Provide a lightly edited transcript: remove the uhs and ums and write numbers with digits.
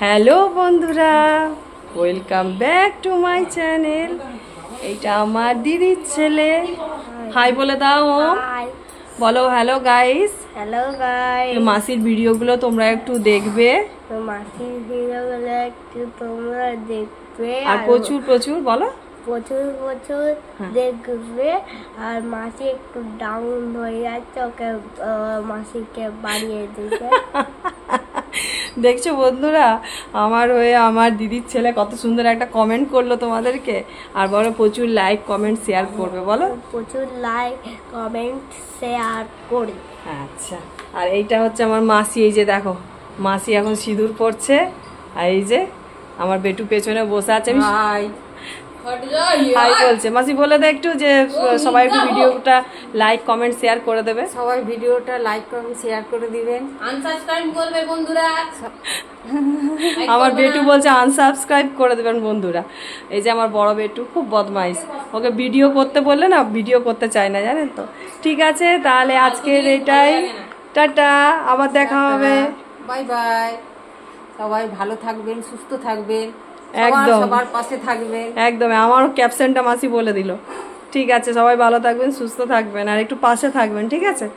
Hello বন্ধুরা, welcome back to my channel. এইটা আমার দিদির ছেলে। হাই বলে দাও। বলো হ্যালো গাইস। Hello guys. মাসির ভিডিওগুলো তোমরা একটু দেখবে, মাসির ভিডিওগুলো একটু তোমরা দেখবে আর প্রচুর প্রচুর বলো প্রচুর প্রচুর দেখবে। আর মাসি একটু ডাউন হয়ে যাচ্ছে, ওকে মাসিকে বাড়িয়ে দিতে। দেখছো বন্ধুরা, আমার হয়ে আমার দিদির ছেলে কত সুন্দর একটা কমেন্ট করলো তোমাদেরকে। আর বলো প্রচুর লাইক কমেন্ট শেয়ার করবে, বলো প্রচুর লাইক কমেন্ট শেয়ার করে। আচ্ছা, আর এইটা হচ্ছে আমার মাসি। এই যে দেখো, মাসি এখন সিঁদুর পড়ছে। আর এই যে আমার বেটু পেছনে বসে আছে। হাই বলছে। মাসি বলে দে একটু যে সবাই একটু ভিডিওটা লাইক কমেন্ট শেয়ার করে দেবে। সবাই ভিডিওটা লাইক কমেন্ট শেয়ার করে দিবেন, আনসাবস্ক্রাইব করবে বন্ধুরা। আমার বেটু বলছে আনসাবস্ক্রাইব করে দেবেন বন্ধুরা। এই যে আমার বড় বেটু খুব বদমাইশ, ওকে ভিডিও করতে বললে না ভিডিও করতে চায় না, জানেন তো। ঠিক আছে, তাহলে আজকের এটাই, টাটা, আবার দেখা হবে। Bye bye. সবাই ভালো থাকবেন, সুস্থ থাকবেন, একদম সবার পাশে থাকবেন। একদম, আমার ক্যাপশনটা মাসি বলে দিল। ঠিক আছে, সবাই ভালো থাকবেন, সুস্থ থাকবেন, আর একটু পাশে থাকবেন। ঠিক আছে।